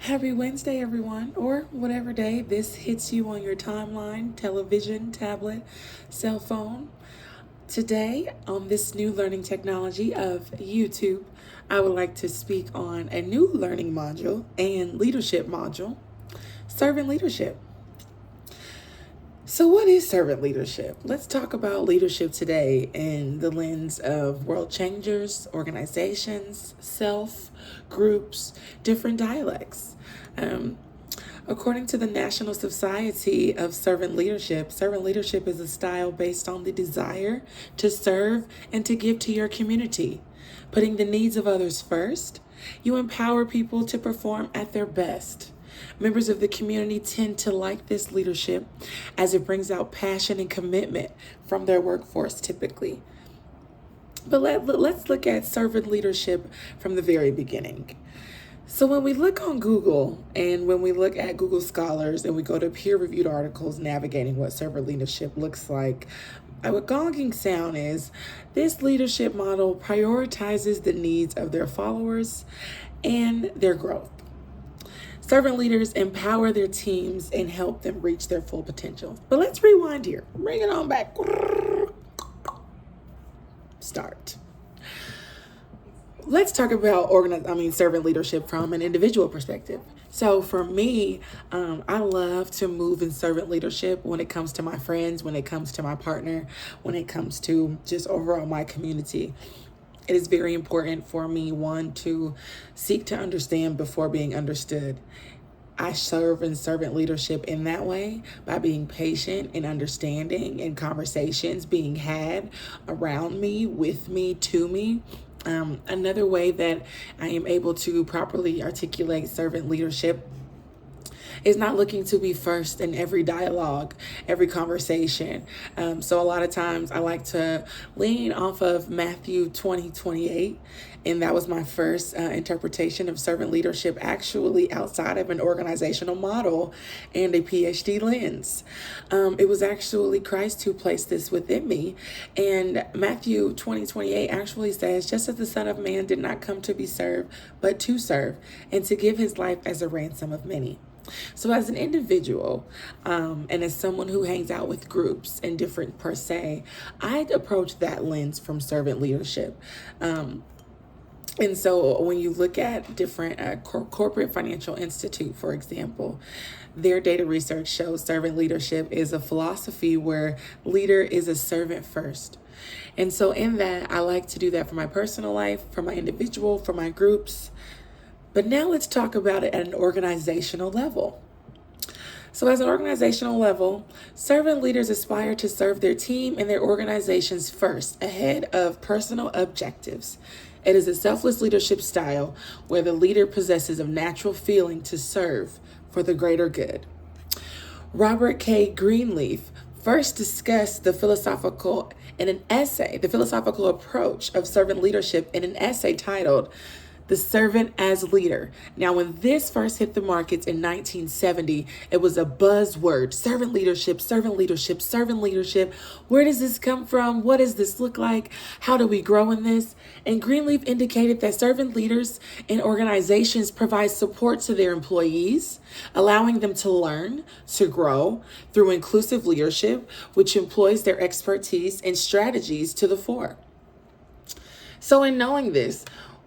Happy Wednesday, everyone, or whatever day this hits you on your timeline, television, tablet, cell phone. Today, on this new learning technology of YouTube, I would like to speak on a new learning module and leadership module, servant leadership. So, what is servant leadership? Let's talk about leadership today in the lens of world changers, organizations, self, groups, different dialects. According to the National Society of servant leadership is a style based on the desire to serve and to give to your community. Putting the needs of others first, you empower people to perform at their best. Members of the community tend to like this leadership as it brings out passion and commitment from their workforce typically. But let's look at servant leadership from the very beginning. So when we look on Google and when we look at Google Scholars and we go to peer-reviewed articles navigating what servant leadership looks like, what gonging sound is this leadership model prioritizes the needs of their followers and their growth. Servant leaders empower their teams and help them reach their full potential. But let's rewind here. Bring it on back. Start. Let's talk about servant leadership from an individual perspective. So for me, I love to move in servant leadership when it comes to my friends, when it comes to my partner, when it comes to just overall my community. It is very important for me, one, to seek to understand before being understood. I serve in servant leadership in that way by being patient and understanding and conversations being had around me, with me, to me. Another way that I am able to properly articulate servant leadership is not looking to be first in every dialogue, every conversation. So a lot of times I like to lean off of Matthew 20:28, and that was my first interpretation of servant leadership, actually outside of an organizational model and a PhD lens. It was actually Christ who placed this within me, and Matthew 20:28 actually says, just as the Son of Man did not come to be served, but to serve, and to give his life as a ransom of many. So as an individual, and as someone who hangs out with groups and different per se, I'd approach that lens from servant leadership. And so when you look at different corporate financial institute, for example, their data research shows servant leadership is a philosophy where leader is a servant first. And so in that, I like to do that for my personal life, for my individual, for my groups. But now let's talk about it at an organizational level. So as an organizational level, servant leaders aspire to serve their team and their organizations first, ahead of personal objectives. It is a selfless leadership style where the leader possesses a natural feeling to serve for the greater good. Robert Greenleaf first discussed the philosophical approach of servant leadership in an essay titled The Servant as Leader. Now, when this first hit the markets in 1970, it was a buzzword. Servant leadership, servant leadership, servant leadership. Where does this come from? What does this look like? How do we grow in this? And Greenleaf indicated that servant leaders in organizations provide support to their employees, allowing them to learn, to grow through inclusive leadership, which employs their expertise and strategies to the fore. So in knowing this,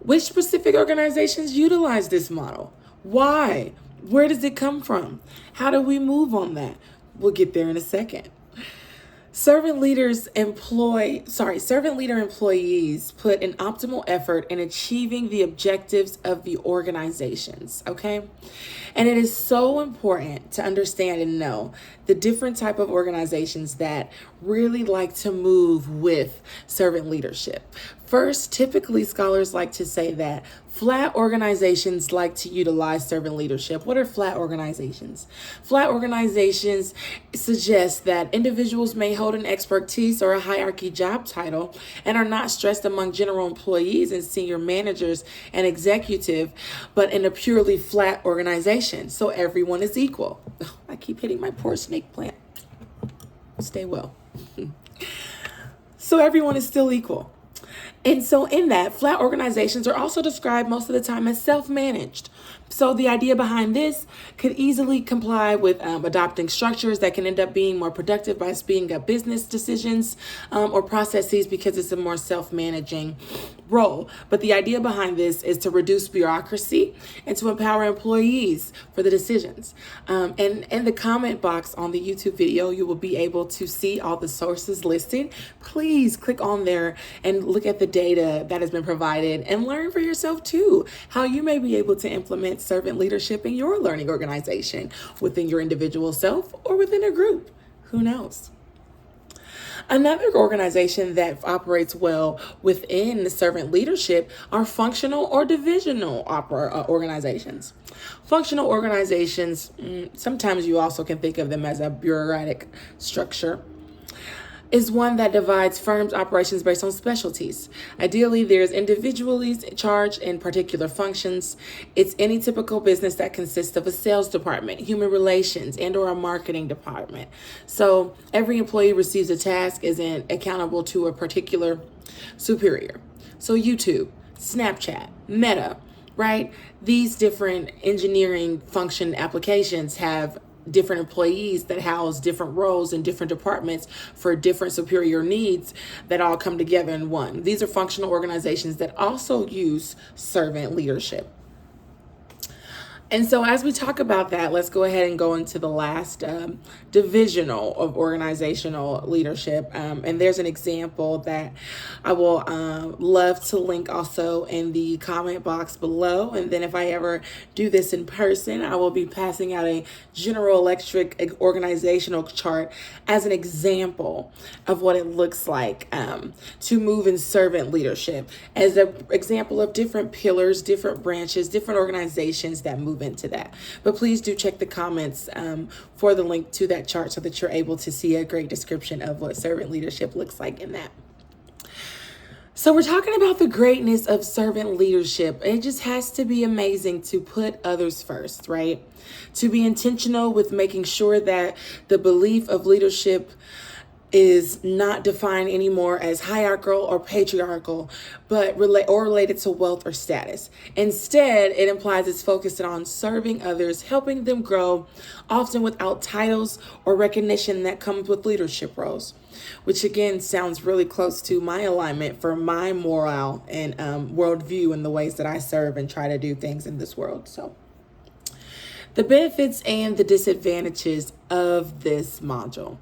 which specific organizations utilize this model? Why? Where does it come from? How do we move on that? We'll get there in a second. Servant leader employees put an optimal effort in achieving the objectives of the organizations, okay? And it is so important to understand and know the different type of organizations that really like to move with servant leadership. First, typically scholars like to say that flat organizations like to utilize servant leadership. What are flat organizations? Flat organizations suggest that individuals may hold an expertise or a hierarchy job title and are not stressed among general employees and senior managers and executive, but in a purely flat organization. So everyone is equal. I keep hitting my poor snake plant. Stay well. So everyone is still equal. And so in that, flat organizations are also described most of the time as self-managed. So the idea behind this could easily comply with adopting structures that can end up being more productive by speeding up business decisions or processes because it's a more self-managing role. But the idea behind this is to reduce bureaucracy and to empower employees for the decisions. And in the comment box on the YouTube video, you will be able to see all the sources listed. Please click on there and look at the data that has been provided and learn for yourself too how you may be able to implement servant leadership in your learning organization within your individual self or within a group. Who knows? Another organization that operates well within servant leadership are functional or divisional organizations. Functional organizations, sometimes you also can think of them as a bureaucratic structure, is one that divides firms' operations based on specialties. Ideally, there's individuals charged in particular functions. It's any typical business that consists of a sales department, human relations, and or a marketing department. So every employee receives a task, isn't accountable to a particular superior. So YouTube, Snapchat, Meta, right? These different engineering function applications have different employees that house different roles in different departments for different superior needs that all come together in one. These are functional organizations that also use servant leadership. And so as we talk about that, let's go ahead and go into the last divisional of organizational leadership. And there's an example that I will love to link also in the comment box below. And then if I ever do this in person, I will be passing out a General Electric organizational chart as an example of what it looks like to move in servant leadership, as an example of different pillars, different branches, different organizations that move into that. But please do check the comments for the link to that chart so that you're able to see a great description of what servant leadership looks like in that. So we're talking about the greatness of servant leadership. It just has to be amazing to put others first, right? To be intentional with making sure that the belief of leadership is not defined anymore as hierarchical or patriarchal, but related to wealth or status. Instead, it implies it's focused on serving others, helping them grow, often without titles or recognition that comes with leadership roles, which again sounds really close to my alignment for my morale and worldview and the ways that I serve and try to do things in this world. So the benefits and the disadvantages of this module.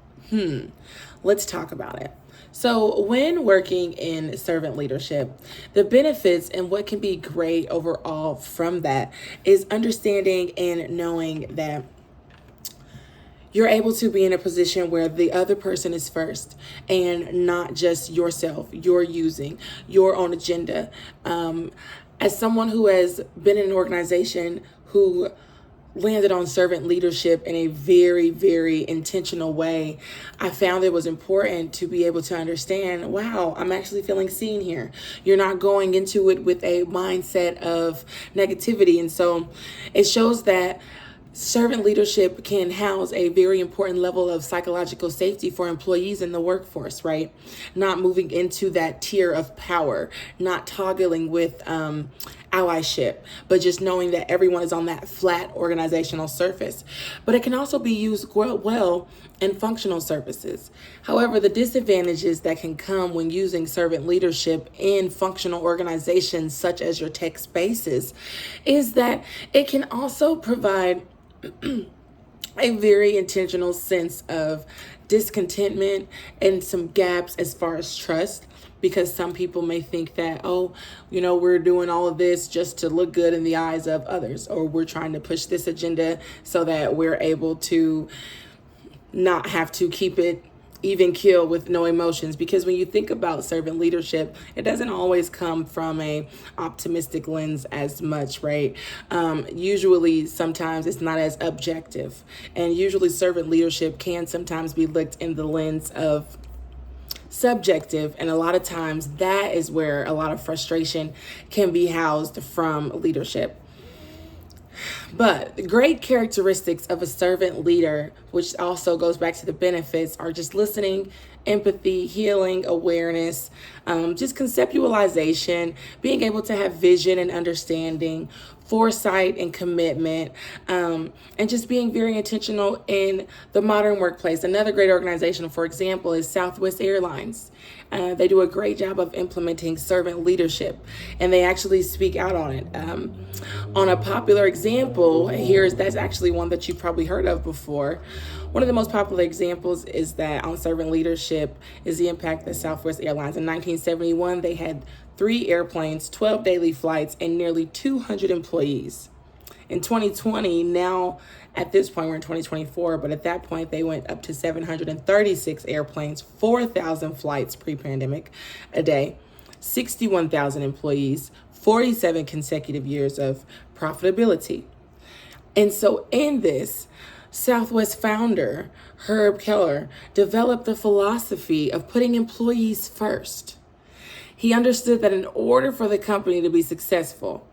Let's talk about it. So when working in servant leadership, the benefits and what can be great overall from that is understanding and knowing that you're able to be in a position where the other person is first and not just yourself. You're using your own agenda. As someone who has been in an organization who landed on servant leadership in a very, very intentional way, I found it was important to be able to understand, wow, I'm actually feeling seen here. You're not going into it with a mindset of negativity. And so it shows that servant leadership can house a very important level of psychological safety for employees in the workforce, right? Not moving into that tier of power, not toggling with allyship, but just knowing that everyone is on that flat organizational surface. But it can also be used well in functional services. However, the disadvantages that can come when using servant leadership in functional organizations such as your tech spaces is that it can also provide a very intentional sense of discontentment and some gaps as far as trust, because some people may think that, oh, we're doing all of this just to look good in the eyes of others, or we're trying to push this agenda so that we're able to not have to keep it even keel with no emotions. Because when you think about servant leadership, it doesn't always come from a optimistic lens as much, right? Usually, sometimes it's not as objective. And usually servant leadership can sometimes be looked in the lens of subjective. And a lot of times that is where a lot of frustration can be housed from leadership. But the great characteristics of a servant leader, which also goes back to the benefits, are just listening empathy, healing, awareness, just conceptualization, being able to have vision and understanding, foresight and commitment, and just being very intentional in the modern workplace. Another great organization, for example, is Southwest Airlines. They do a great job of implementing servant leadership, and they actually speak out on it. On a popular example, that's actually one that you've probably heard of before. One of the most popular examples is that on servant leadership is the impact that Southwest Airlines. In 1971, they had 3 airplanes, 12 daily flights, and nearly 200 employees. In 2020, now at this point, we're in 2024, but at that point, they went up to 736 airplanes, 4,000 flights pre-pandemic a day, 61,000 employees, 47 consecutive years of profitability. And so in this, Southwest founder Herb Keller developed the philosophy of putting employees first. He understood that in order for the company to be successful,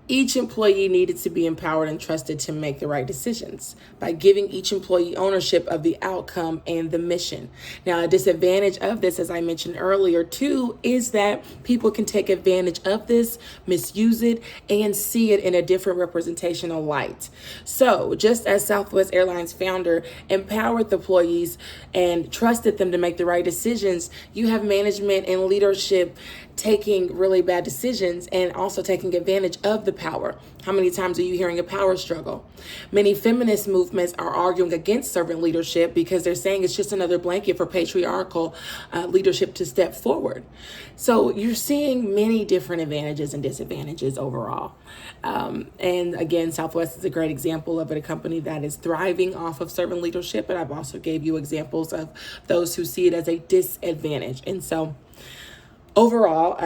each employee needed to be empowered and trusted to make the right decisions by giving each employee ownership of the outcome and the mission. Now, a disadvantage of this, as I mentioned earlier, too, is that people can take advantage of this, misuse it, and see it in a different representational light. So just as Southwest Airlines founder empowered the employees and trusted them to make the right decisions, you have management and leadership taking really bad decisions and also taking advantage of the power. How many times are you hearing a power struggle? Many feminist movements are arguing against servant leadership because they're saying it's just another blanket for patriarchal leadership to step forward. So you're seeing many different advantages and disadvantages overall. And again, Southwest is a great example of a company that is thriving off of servant leadership, but I've also gave you examples of those who see it as a disadvantage. And so overall,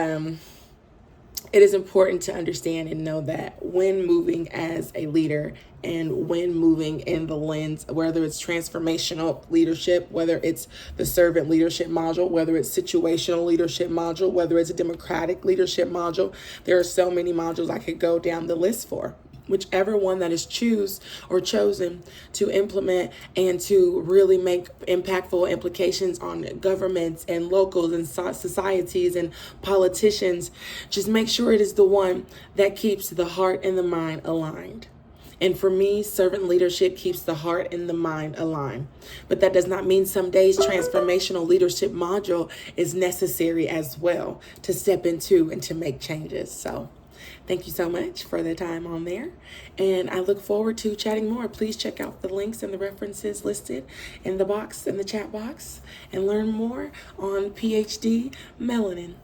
it is important to understand and know that when moving as a leader and when moving in the lens, whether it's transformational leadership, whether it's the servant leadership module, whether it's situational leadership module, whether it's a democratic leadership module, there are so many modules I could go down the list for. Whichever one that is chosen to implement and to really make impactful implications on governments and locals and societies and politicians, just make sure it is the one that keeps the heart and the mind aligned. And for me, servant leadership keeps the heart and the mind aligned. But that does not mean some days transformational leadership module is necessary as well to step into and to make changes. So thank you so much for the time on there. And I look forward to chatting more. Please check out the links and the references listed in the box, in the chat box, and learn more on PhD Melanin.